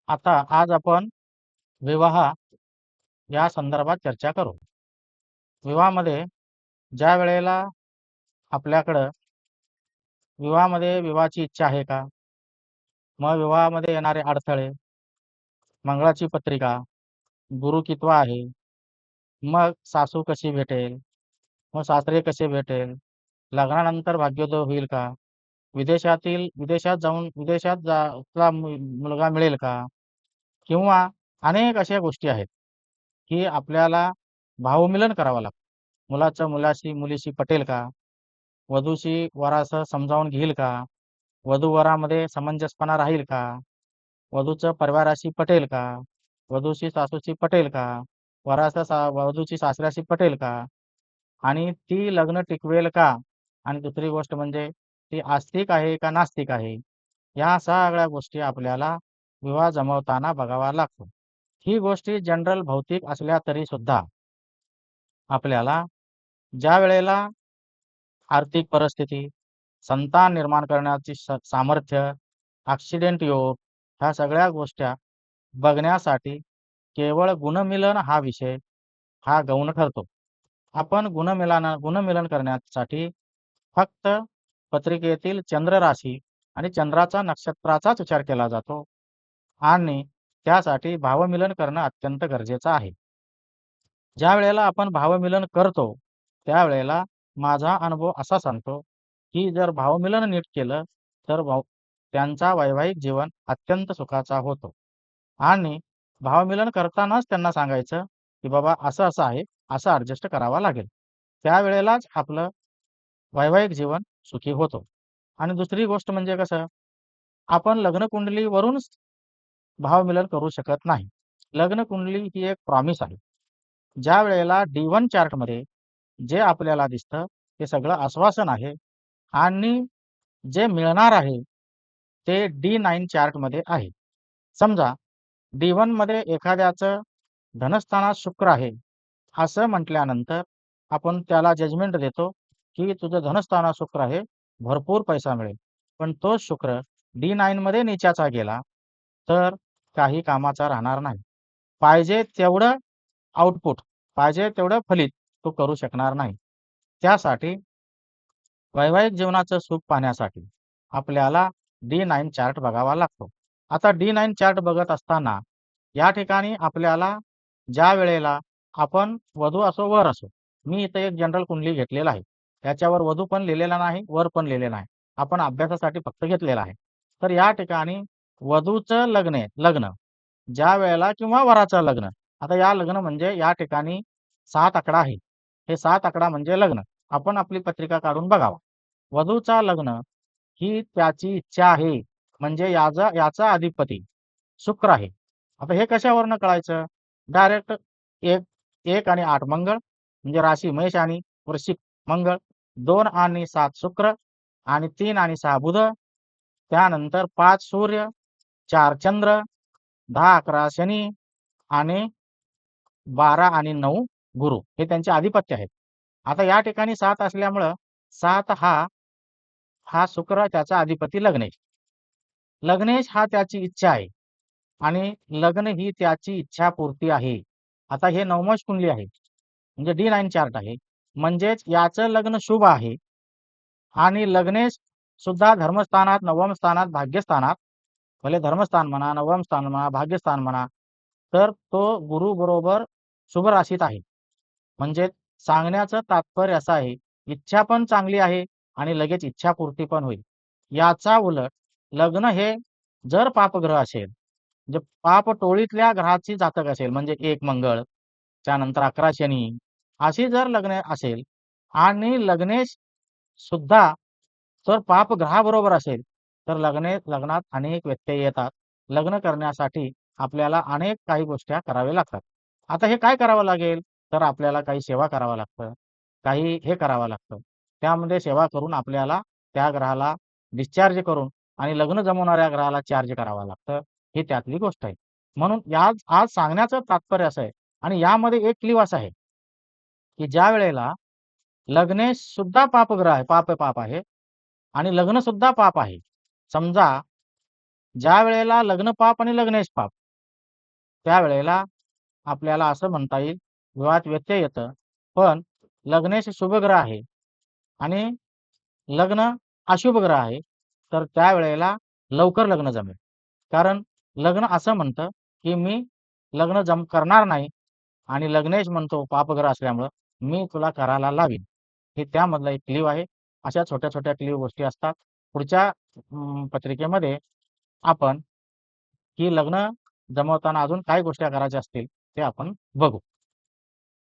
आता आज आपण विवाह या संदर्भात चर्चा करू. विवाहामध्ये ज्या वेळेला आपल्याकडं विवाहाची इच्छा आहे का? मग विवाहामध्ये येणारे अडथळे, मंगळाची पत्रिका, गुरु कितवा आहे, मग सासू कशी भेटेल, मग सासरे कसे भेटेल, लग्नानंतर भाग्योदय होईल का? विदेशात ला मुलगा मिळेल का? किंवा अनेक अशा गोष्टी आहेत, की आपल्याला भावमिलन करावं लागतं. मुलाचं मुलीशी पटेल का? वधूशी वरासह समजावून घेईल का? वधू-वरामध्ये समंजसपणा राहील का? वधूचं परिवाराशी पटेल का? वधूशी सासूशी पटेल का? वधूची सासऱ्याशी पटेल का? आणि ती लग्न टिकवेल का? आणि दुसरी गोष्ट म्हणजे ती आस्तिक आहे का नास्तिक आहे? या सगळ्या गोष्टी आपल्याला विवाह जमवताना बघावा लागतो. ही गोष्टी जनरल भौतिक असल्या तरी सुद्धा आपल्याला ज्यावेळेला आर्थिक परिस्थिती, संतान निर्माण करण्याची सामर्थ्य, ॲक्सिडेंट योग ह्या सगळ्या गोष्टी बघण्यासाठी केवळ गुणमिलन हा विषय हा गौण ठरतो. आपण गुणमिलन करण्यासाठी फक्त पत्रिकेतील चंद्र राशी आणि चंद्राचा नक्षत्राचाच विचार केला जातो आणि त्यासाठी भावमिलन करणं अत्यंत गरजेचं आहे. ज्यावेळेला आपण भावमिलन करतो, त्यावेळेला माझा अनुभव असा सांगतो, की जर भावमिलन नीट केलं, तर त्यांचा वैवाहिक जीवन अत्यंत सुखाचा होतो. आणि भावमिलन करतानाच त्यांना सांगायचं, की बाबा असं-असं आहे, असं ॲडजस्ट करावं लागेल. त्यावेळेलाच आपलं वैवाहिक जीवन सुखी होतं. आणि दुसरी गोष्ट म्हणजे कसं, आपण लग्नकुंडलीवरूनच भावमिलन करू शकत नाही. लग्नकुंडली ही एक प्रॉमिस आहे. ज्यावेळेला D1 चार्टमध्ये जे आपल्याला दिसतं, ते सगळं आश्वासन आहे आणि जे मिळणार आहे, ते D9 चार्टमध्ये आहे. समजा D1मध्ये एखाद्याचं धनस्थानात शुक्र आहे, असं म्हटल्यानंतर आपण त्याला जजमेंट देतो, की तुझं धनस्थानात शुक्र आहे, भरपूर पैसा मिळेल. पण तोच शुक्र D9मध्ये नीचाचा गेला, तर काही कामाचा राहणार नाही. पाहिजे तेवढं आउटपुट, पाहिजे तेवढं फलित तो करू शकणार नाही. त्यासाठी वैवाहिक जीवनाचं सुख पाहण्यासाठी आपल्याला D9 चार्ट बघावा लागतो. आता D9 चार्ट बघत असताना या ठिकाणी आपल्याला ज्यावेळेला आपण वधू असो, वर असो, मी इथं एक जनरल कुंडली घेतलेला आहे. त्याच्यावर वधू पण लिहिलेला नाही, वर पण लिहिलेला आहे. आपण अभ्यासासाठी फक्त घेतलेला आहे. तर या ठिकाणी वधूचं लग्न ज्यावेळेला किंवा वराचं लग्न. आता या लग्न म्हणजे या ठिकाणी 7 आकडा आहे. हे 7 आकडा म्हणजे लग्न. आपण आपली पत्रिका काढून बघावं. वधूचा लग्न ही त्याची इच्छा आहे. म्हणजे याचा अधिपती शुक्र आहे. आता हे कशावरनं कळायचं? डायरेक्ट 1 1 आणि 8 मंगळ म्हणजे राशी मेष आणि वृश्चिक मंगळ, 2 आणि 7 शुक्र आणि 3 आणि 6 बुध, त्यानंतर 5 सूर्य, 4 चंद्र, 10-11 शनी आणि 12 आणि 9 गुरु हे त्यांचे आधिपत्य आहेत. आता या ठिकाणी 7 असल्यामुळं 7 हा हा शुक्र त्याचा अधिपती लग्नेश. लग्नेश हा त्याची इच्छा आहे आणि लग्न ही त्याची इच्छापूर्ती आहे. आता हे नवमच कुंडली आहे. म्हणजे D9 चार्ट आहे. म्हणजेच याचं लग्न शुभ आहे आणि लग्नेश सुद्धा धर्मस्थानात, नवम स्थानात, भाग्यस्थानात, भले धर्मस्थान म्हणा, नवम स्थान म्हणा, भाग्यस्थान म्हणा, तर तो गुरु बरोबर शुभ राशीत आहे. म्हणजे सांगण्याचं तात्पर्य असं आहे, इच्छा पण चांगली आहे आणि लगेच इच्छापूर्ती पण होईल. याचा उलट लग्न हे जर पापग्रह असेल, म्हणजे पापटोळीतल्या ग्रहाची जातक असेल, म्हणजे 1 मंगळ, त्यानंतर 11 शनी, अशी जर लग्न असेल आणि लग्नेश सुद्धा जर पापग्रहाबरोबर असेल, तर लग्नात अनेक व्यत्यय येतात. लग्न करण्यासाठी आपल्याला अनेक काही गोष्टी कराव्या लागतात. आता हे काय करावं लागेल? तर आपल्याला काही सेवा करावं लागतं. काही हे करावं लागतं. त्यामध्ये सेवा करून आपल्याला त्या ग्रहाला डिस्चार्ज करून आणि लग्न जमवणाऱ्या ग्रहाला चार्ज करावं लागतं. ही त्यातली गोष्ट आहे. म्हणून आज सांगण्याचं तात्पर्य असं आहे आणि यामध्ये एक क्लू असा आहे, की ज्यावेळेला लग्नेश सुद्धा पापग्रह आहे, पाप आहे आणि लग्न सुद्धा पाप आहे. समजा ज्या वेळेला लग्न पाप आणि लग्नेश पाप, त्यावेळेला आपल्याला असं म्हणता येईल, विवाहात व्यत्यय येतं. पण लग्नेश शुभग्रह आहे आणि लग्न अशुभ ग्रह आहे, तर त्यावेळेला लवकर लग्न जमेल. कारण लग्न असं म्हणतं, की मी लग्न करणार नाही आणि लग्नेश म्हणतो पापग्रह असल्यामुळं, मी तुला करायला लावीन. हे त्यामधला एक क्लिव आहे. अशा छोट्या-छोट्या क्लिव गोष्टी असतात. पुढच्या पत्रिकेमध्ये आपण की लग्न जमवताना अजून काय गोष्टी करायच्या असतील, ते आपण बघू.